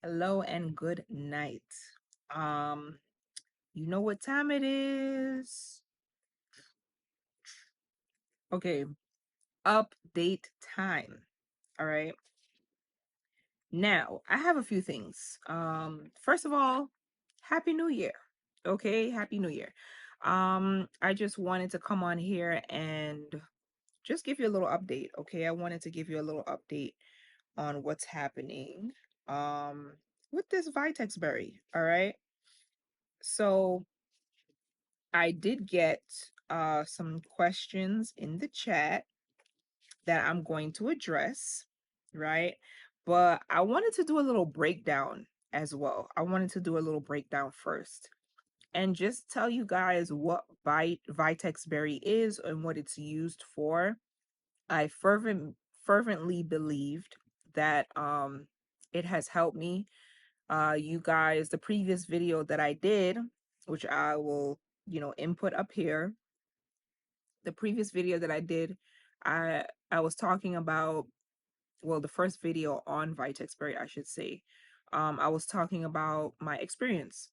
Hello and good night. Um, you know what time it is? Okay, update time. All right. Now, I have a few things. First of all, Happy New Year. Okay, Happy New Year. I just wanted to come on here and just give you a little update. Okay, I wanted to give you a little update on what's happening with this Vitex Berry. All right. So I did get some questions in the chat that I'm going to address, right? But I wanted to do a little breakdown as well. I wanted to do a little breakdown first and just tell you guys what Vitex Berry is and what it's used for. I fervently believed that it has helped me. You guys, the previous video that I did, which I will, input up here, the previous video that I did, I was talking about, well, the first video on Vitex Berry, I should say. I was talking about my experience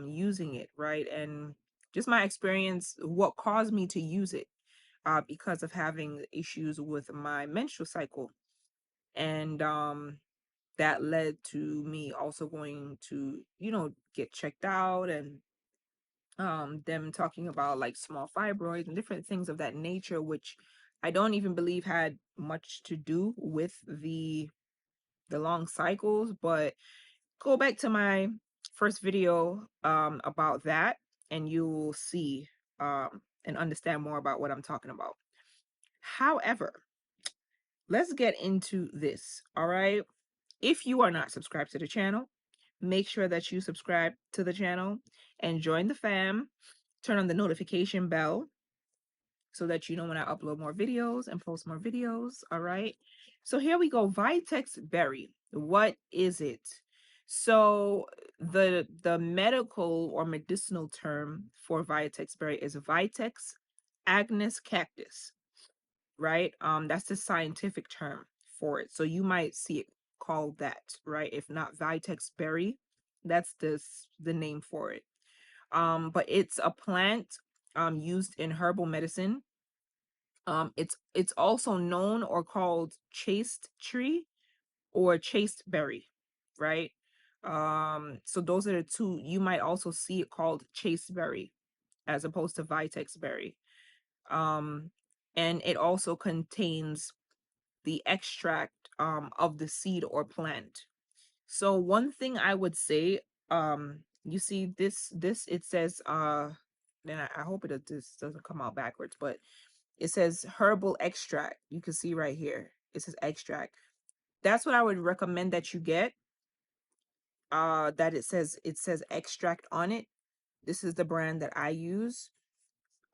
using it, right? And just my experience, what caused me to use it, because of having issues with my menstrual cycle. And that led to me also going to, get checked out, and them talking about like small fibroids and different things of that nature, which I don't even believe had much to do with the long cycles. But go back to my first video about that, and you'll see and understand more about what I'm talking about. However, let's get into this. All right, if you are not subscribed to the channel, make sure that you subscribe to the channel and join the fam. Turn on the notification bell so that you know when I upload more videos and post more videos. All right. So here we go. Vitex Berry. What is it? So the medical or medicinal term for Vitex Berry is Vitex agnus cactus, right? That's the scientific term for it. So you might see it called that, right? If not Vitex Berry, that's the name for it. But it's a plant used in herbal medicine. It's also known or called chaste tree or chaste berry, right? So those are the two. You might also see it called chaste berry as opposed to Vitex berry. Um, and it also contains the extract of the seed or plant. So one thing I would say, you see this it says then I hope this doesn't come out backwards, but it says herbal extract. You can see right here. It says extract. That's what I would recommend that you get. That it says extract on it. This is the brand that I use.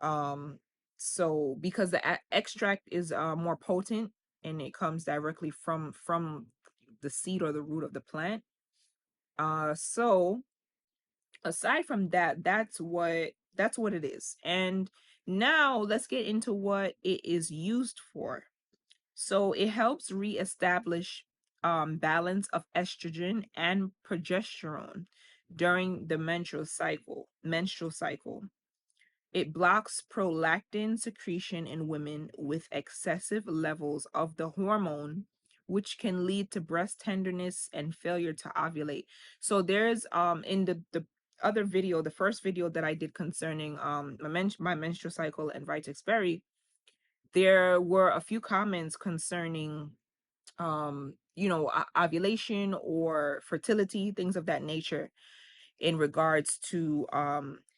So because the extract is more potent and it comes directly from the seed or the root of the plant. So aside from that, that's what it is. And now let's get into what it is used for. So it helps reestablish balance of estrogen and progesterone during the menstrual cycle. It blocks prolactin secretion in women with excessive levels of the hormone, which can lead to breast tenderness and failure to ovulate. So there's in the other video, the first video that I did concerning my menstrual cycle and Vitex Berry, there were a few comments concerning ovulation or fertility, things of that nature, in regards to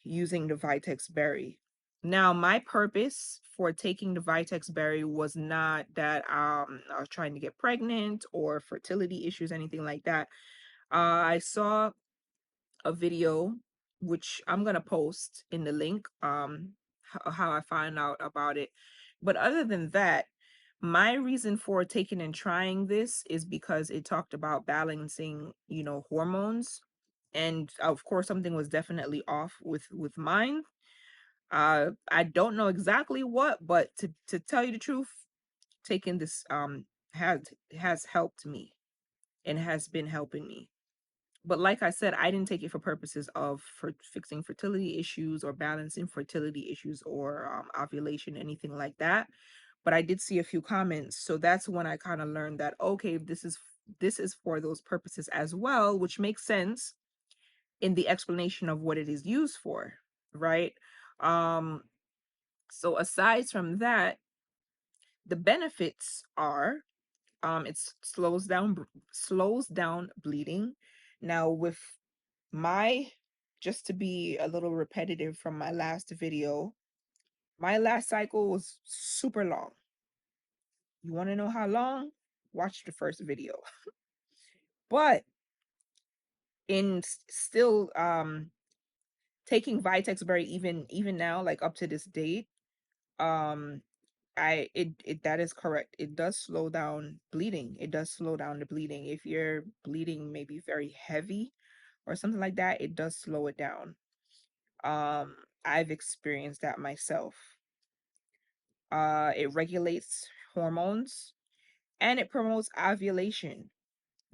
using the Vitex Berry. Now, my purpose for taking the Vitex Berry was not that I was trying to get pregnant or fertility issues, anything like that. I saw a video which I'm gonna post in the link, how I found out about it. But other than that, my reason for taking and trying this is because it talked about balancing, hormones. And of course, something was definitely off with mine. I don't know exactly what, but to tell you the truth, taking this has helped me and has been helping me. But like I said, I didn't take it for purposes of for fixing fertility issues or balancing fertility issues or ovulation, anything like that. But I did see a few comments, so that's when I kind of learned that okay, this is for those purposes as well, which makes sense in the explanation of what it is used for, right? Um, so aside from that, the benefits are it slows down bleeding. Now with my just to be a little repetitive from my last video, my last cycle was super long. You want to know how long? Watch the first video. But still taking Vitex Berry even now, like up to this date, um that is correct. It does slow down bleeding. It does slow down the bleeding. If you're bleeding maybe very heavy or something like that, it does slow it down. Um, I've experienced that myself. It regulates hormones and it promotes ovulation.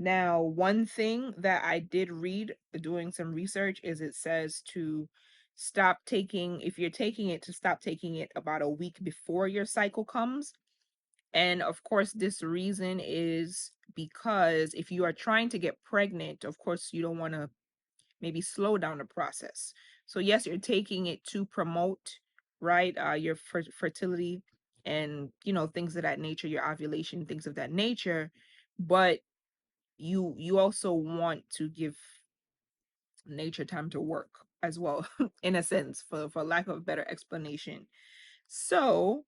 Now, one thing that I did read doing some research is it says to stop taking, if you're taking it, to stop taking it about a week before your cycle comes. And of course, this reason is because if you are trying to get pregnant, of course, you don't want to maybe slow down the process. So yes, you're taking it to promote, right, your fertility and things of that nature, your ovulation, things of that nature, but you also want to give nature time to work as well, in a sense, for lack of a better explanation. So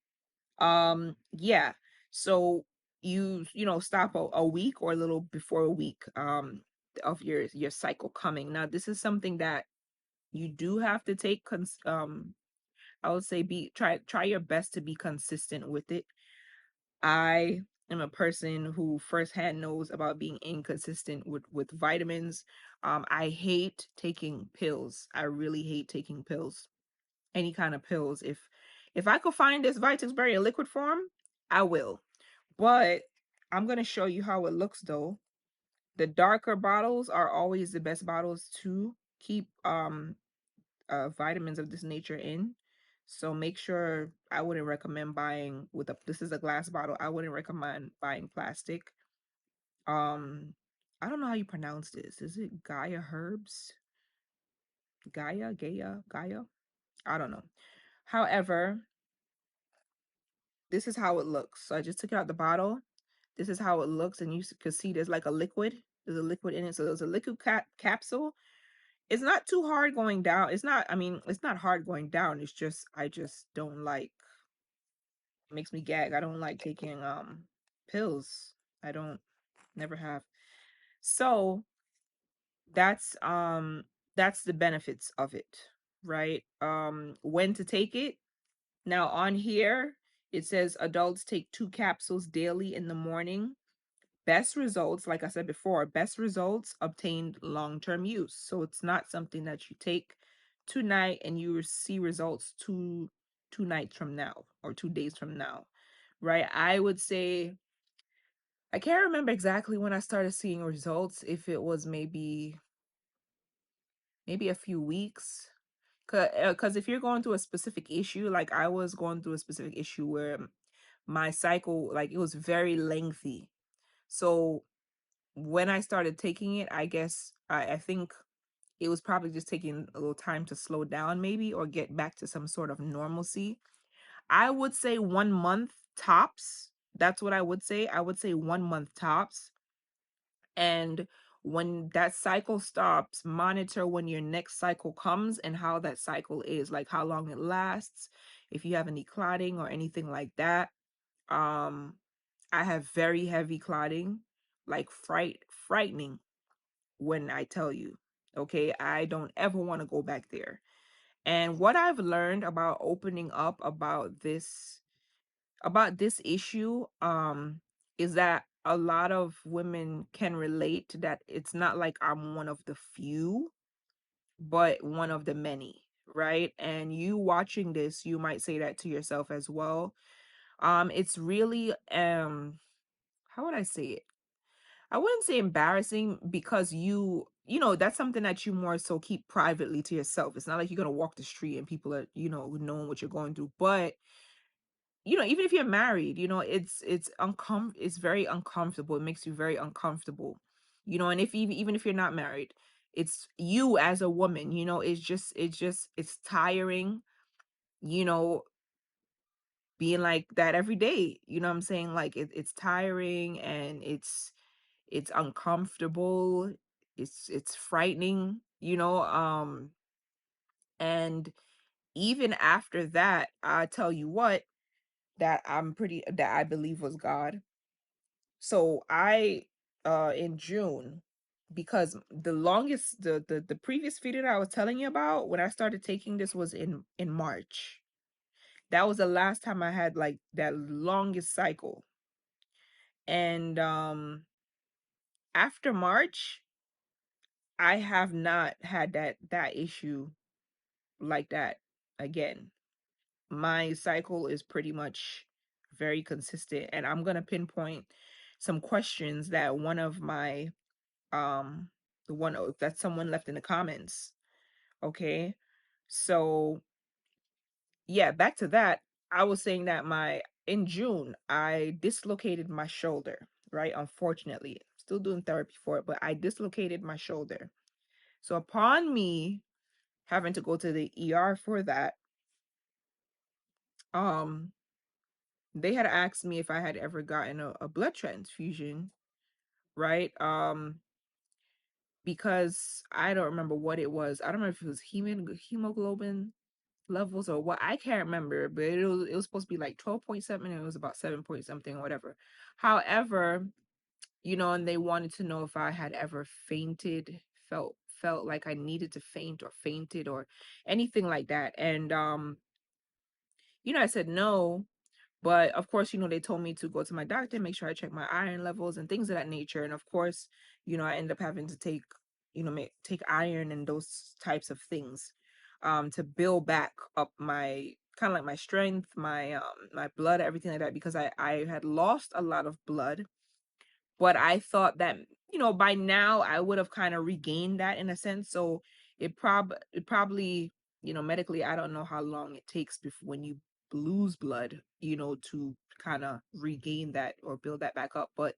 yeah, so stop a week or a little before a week of your cycle coming. Now this is something that you do have to take I would say be try your best to be consistent with it. I am a person who firsthand knows about being inconsistent with vitamins. I hate taking pills. I really hate taking pills. Any kind of pills. If I could find this Vitex Berry in liquid form, I will. But I'm gonna show you how it looks though. The darker bottles are always the best bottles to keep vitamins of this nature in. So make sure, I wouldn't recommend buying with a this is a glass bottle. I wouldn't recommend buying plastic. Um I don't know how you pronounce this. Is it Gaia herbs? Gaia? I don't know. However, this is how it looks. So I just took it out the bottle. This is how it looks, and you can see there's like a liquid. There's a liquid in it. So there's a liquid capsule. It's not too hard going down. It's not, I mean, it's not hard going down. It's just I just don't like, it makes me gag. I don't like taking pills. I don't, never have. So that's that's the benefits of it, right? When to take it. Now on here it says adults take 2 capsules daily in the morning. Best results, like I said before, best results obtained long-term use. So it's not something that you take tonight and you see results two nights from now or 2 days from now, right? I would say I can't remember exactly when I started seeing results, if it was maybe a few weeks. Because if you're going through a specific issue, like I was going through a specific issue where my cycle, like it was very lengthy. So when I started taking it, I guess I think it was probably just taking a little time to slow down, maybe, or get back to some sort of normalcy. I would say 1 month tops. That's what I would say. I would say 1 month tops. And when that cycle stops, monitor when your next cycle comes and how that cycle is, like how long it lasts, if you have any clotting or anything like that. Um, I have very heavy clotting, like frightening when I tell you. Okay, I don't ever want to go back there. And what I've learned about opening up about this issue is that a lot of women can relate to that. It's not like I'm one of the few, but one of the many, right? And you watching this, you might say that to yourself as well. It's really how would I say it? I wouldn't say embarrassing because that's something that you more so keep privately to yourself. It's not like you're gonna walk the street and people are, knowing what you're going through. But even if you're married, it's very uncomfortable. It makes you very uncomfortable. And if even if you're not married, it's you as a woman, it's tiring, you know, being like that every day. You know what I'm saying? Like it's tiring and it's uncomfortable. It's frightening, and even after that, I tell you what, that I believe was God. So I in June, because the longest the previous video that I was telling you about when I started taking this was in March. That was the last time I had like that longest cycle. And after March, I have not had that issue like that again. My cycle is pretty much very consistent, and I'm going to pinpoint some questions that one of my the one that someone left in the comments. Okay, so yeah, back to that. I was saying that my in June I dislocated my shoulder, right? Unfortunately, still doing therapy for it, but I dislocated my shoulder. So upon me having to go to the ER for that, um they had asked me if I had ever gotten a blood transfusion, right? Because I don't remember what it was. I don't know if it was hemoglobin levels or what. I can't remember, but it was supposed to be like 12.7 and it was about 7 point something or whatever. However, and they wanted to know if I had ever fainted, felt like I needed to faint or fainted or anything like that. And I said no. But of course, they told me to go to my doctor, make sure I check my iron levels and things of that nature. And of course, I end up having to take, take iron and those types of things, to build back up my kind of like my strength, my blood, everything like that, because I had lost a lot of blood, but I thought that, by now I would have kind of regained that in a sense. So it probably, medically, I don't know how long it takes before when you lose blood, to kind of regain that or build that back up. But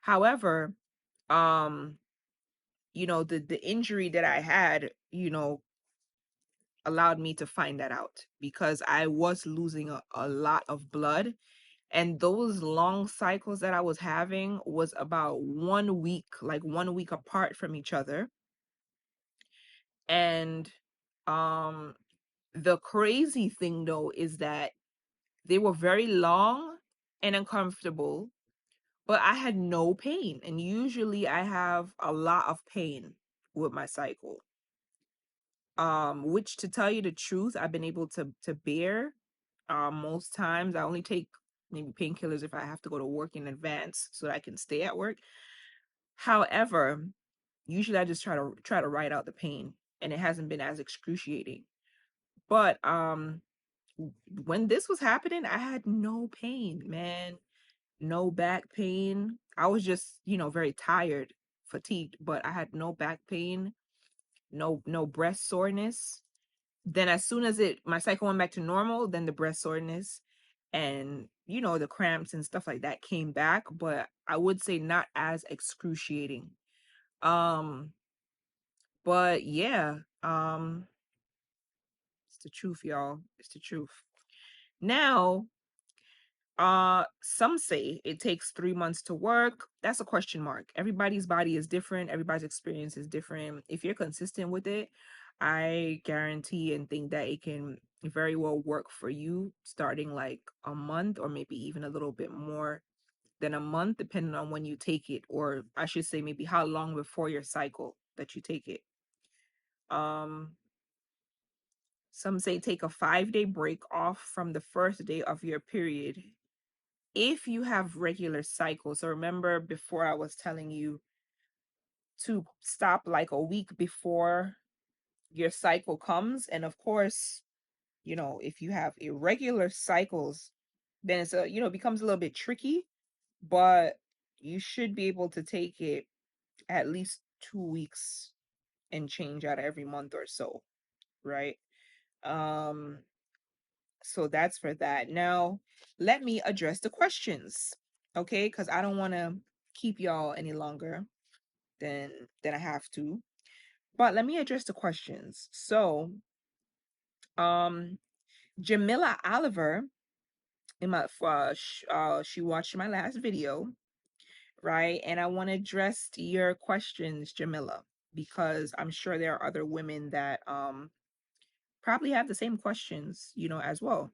however, um, the injury that I had, allowed me to find that out because I was losing a lot of blood, and those long cycles that I was having was about 1 week, like 1 week apart from each other. And um the crazy thing though is that they were very long and uncomfortable, but I had no pain. And usually I have a lot of pain with my cycle. Which, to tell you the truth, I've been able to bear. Most times I only take maybe painkillers if I have to go to work in advance so that I can stay at work. However, usually I just try to ride out the pain, and it hasn't been as excruciating. But when this was happening, I had no pain, man. No back pain. I was just, very tired, fatigued, but I had no back pain, no breast soreness. Then as soon as my cycle went back to normal, then the breast soreness and the cramps and stuff like that came back, but I would say not as excruciating. Um, but yeah, it's the truth, y'all. It's the truth. Now, some say it takes 3 months to work. That's a question mark. Everybody's body is different, everybody's experience is different. If you're consistent with it, I guarantee and think that it can very well work for you starting like a month or maybe even a little bit more than a month, depending on when you take it, or I should say maybe how long before your cycle that you take it. Um, some say take a 5-day break off from the first day of your period if you have regular cycles. So remember before I was telling you to stop like a week before your cycle comes. And of course, if you have irregular cycles, then it becomes a little bit tricky, but you should be able to take it at least 2 weeks and change out every month or so, right? Um, so that's for that. Now, let me address the questions, okay? Because I don't want to keep y'all any longer than I have to. But let me address the questions. So, um, Jamila Oliver, in my she watched my last video, right? And I want to address your questions, Jamila, because I'm sure there are other women that probably have the same questions, as well.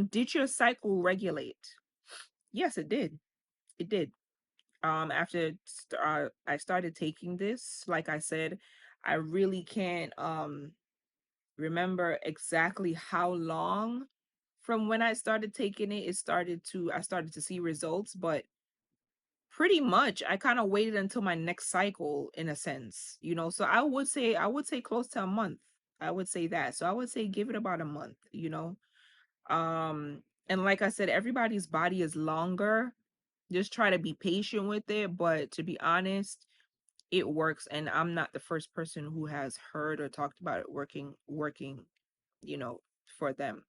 Did your cycle regulate? Yes, it did. It did. After I started taking this, like I said, I really can't remember exactly how long from when I started taking it. I started to see results, but pretty much I kind of waited until my next cycle in a sense, so I would say close to a month. I would say that. So I would say give it about a month. And like I said, everybody's body is longer. Just try to be patient with it, but to be honest, it works, and I'm not the first person who has heard or talked about it working, you know, for them.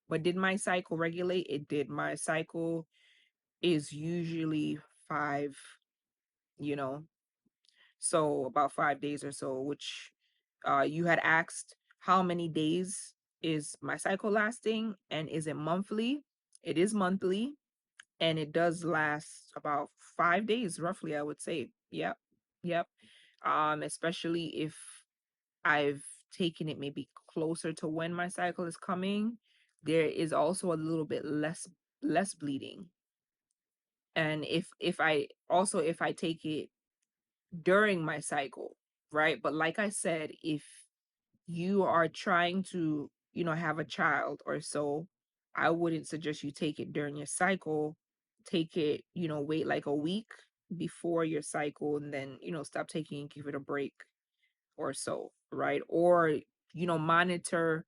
But did my cycle regulate? It did. My cycle is usually 5, you know, so about 5 days or so, which you had asked how many days is my cycle lasting and is it monthly? It is monthly, and it does last about 5 days roughly, I would say. Yep. Yep. Especially if I've taken it maybe closer to when my cycle is coming, there is also a little bit less bleeding. And if I take it during my cycle, right? But like I said, if you are trying to, have a child or so, I wouldn't suggest you take it during your cycle. Take it, wait like a week before your cycle, and then, stop taking and give it a break or so, right? Or, monitor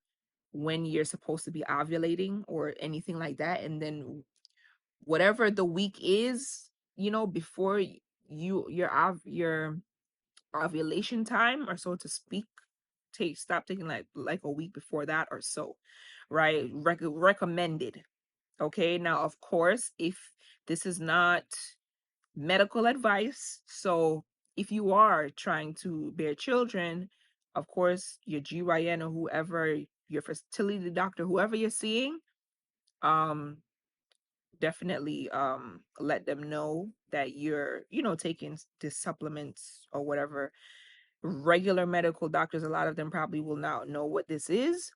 when you're supposed to be ovulating or anything like that. And then whatever the week is, before your ovulation time, or so to speak, stop taking like a week before that or so, right? Recommended. Okay, now of course, if this is not medical advice, so if you are trying to bear children, of course your GYN or whoever, your fertility doctor, whoever you're seeing, um definitely let them know that you're, taking the supplements or whatever. Regular medical doctors, a lot of them probably will not know what this is,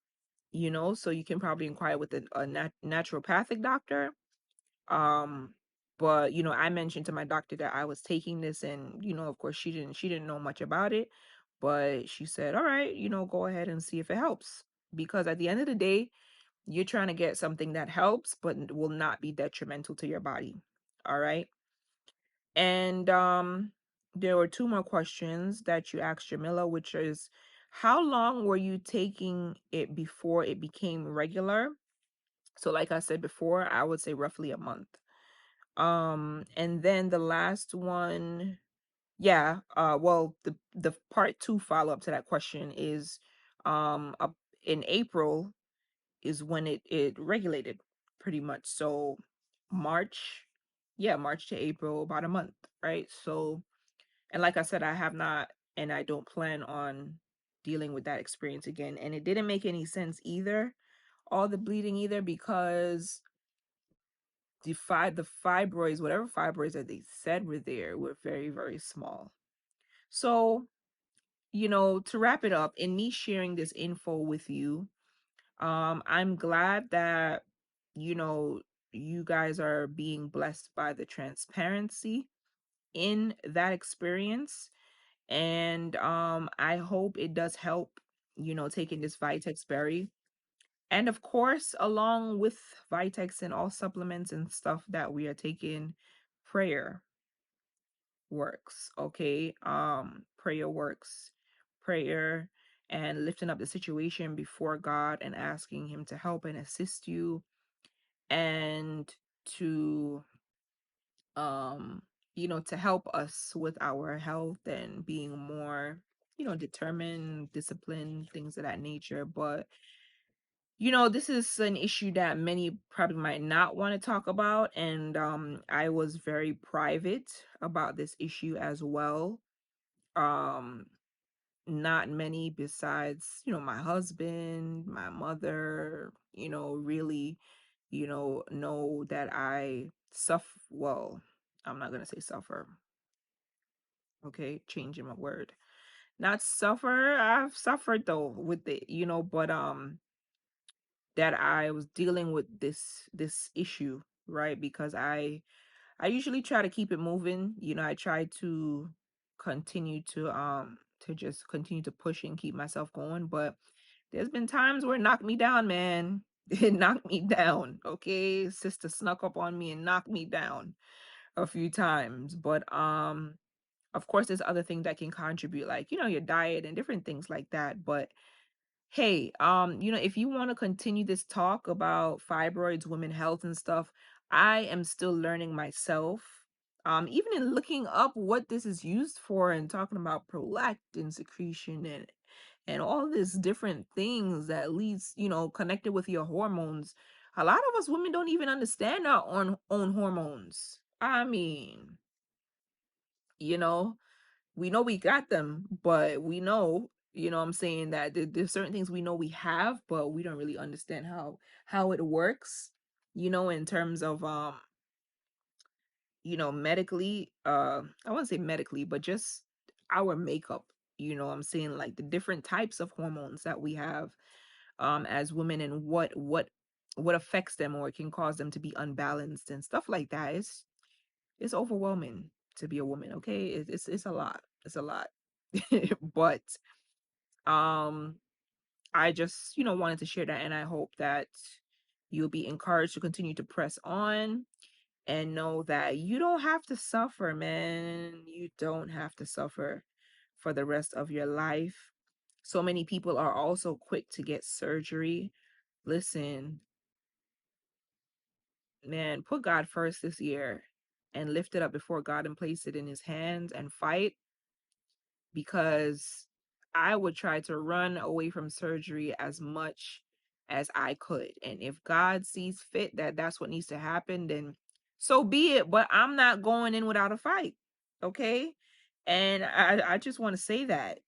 so you can probably inquire with a naturopathic doctor. um but I mentioned to my doctor that I was taking this, and of course she didn't know much about it, but she said, all right, go ahead and see if it helps, because at the end of the day, you're trying to get something that helps but will not be detrimental to your body. All right. And there were two more questions that you asked Jamila, which is, how long were you taking it before it became regular? So like I said before, I would say roughly a month. And then the last one, yeah, well, the part two follow-up to that question is up in April is when it regulated pretty much. So March, yeah, March to April, about a month, right? So, and like I said, I have not, and I don't plan on dealing with that experience again. And it didn't make any sense either, all the bleeding either, because the fibroids, whatever fibroids that they said were there, were very, very small. So, to wrap it up, in me sharing this info with you, I'm glad that, you know, you guys are being blessed by the transparency in that experience. And I hope it does help, taking this Vitex Berry. And of course, along with Vitex and all supplements and stuff that we are taking, prayer works, okay? Prayer works. Prayer and lifting up the situation before God and asking him to help and assist you, and to um to help us with our health and being more determined, disciplined, things of that nature. But this is an issue that many probably might not want to talk about, and I was very private about this issue as well. Um, Not many besides, my husband, my mother, really, know that I suffer. Well, I'm not gonna say suffer. Okay, changing my word. Not suffer. I've suffered though with it, but that I was dealing with this issue, right? Because I usually try to keep it moving. I try to continue to just continue to push and keep myself going, but there's been times where it knocked me down, man. It knocked me down. Okay, sister snuck up on me and knocked me down a few times. But of course there's other things that can contribute, like, your diet and different things like that. But hey, if you want to continue this talk about fibroids, women health and stuff, I am still learning myself. Even in looking up what this is used for and talking about prolactin secretion and all these different things that leads, connected with your hormones. A lot of us women don't even understand our own hormones. I mean, you know, we know we got them, but we know, I'm saying, that there's certain things we know we have, but we don't really understand how it works, in terms of medically, I wouldn't say medically, but just our makeup. I'm saying, like, the different types of hormones that we have as women, and what affects them or can cause them to be unbalanced and stuff like that. It's overwhelming to be a woman. Okay, it's a lot. It's a lot. But um I just, wanted to share that, and I hope that you'll be encouraged to continue to press on and know that you don't have to suffer, man. You don't have to suffer for the rest of your life. So many people are also quick to get surgery. Listen, man, put God first this year and lift it up before God and place it in his hands and fight, because I would try to run away from surgery as much as I could. And if God sees fit that that's what needs to happen, then so be it. But I'm not going in without a fight. Okay. And I just want to say that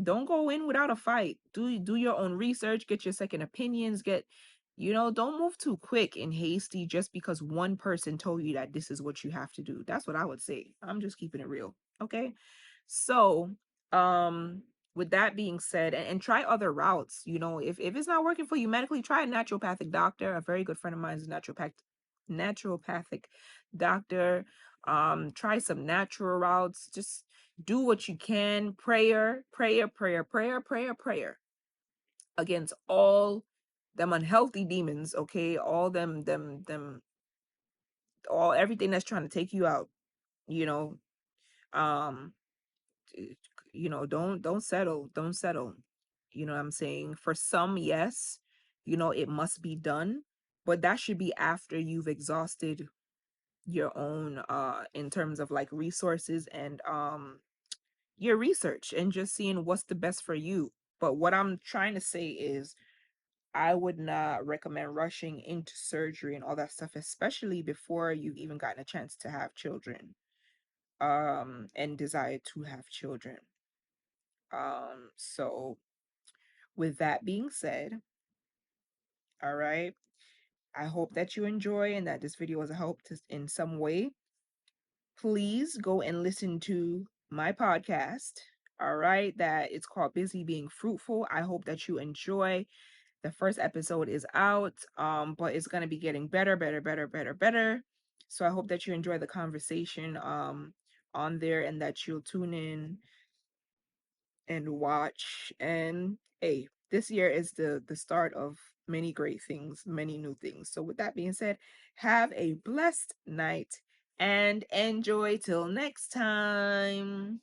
don't go in without a fight. Do your own research, get your second opinions, don't move too quick and hasty just because one person told you that this is what you have to do. That's what I would say. I'm just keeping it real. Okay. So, um, with that being said, and try other routes. If it's not working for you medically, try a naturopathic doctor. A very good friend of mine is a naturopathic doctor. Try some natural routes. Just do what you can. Prayer against all them unhealthy demons. Okay, all them, all everything that's trying to take you out. You know, um, don't settle. Don't settle. You know what I'm saying? For some, yes, it must be done, but that should be after you've exhausted your own in terms of like resources and your research and just seeing what's the best for you. But what I'm trying to say is I would not recommend rushing into surgery and all that stuff, especially before you've even gotten a chance to have children, and desire to have children. So with that being said, all right, I hope that you enjoy and that this video was a help in some way. Please go and listen to my podcast. All right, that it's called Busy Being Fruitful. I hope that you enjoy. The first episode is out, but it's gonna be getting better, better, better, better, better. So I hope that you enjoy the conversation on there, and that you'll tune in and watch. And hey, this year is the start of many great things, many new things. So with that being said, have a blessed night and enjoy till next time.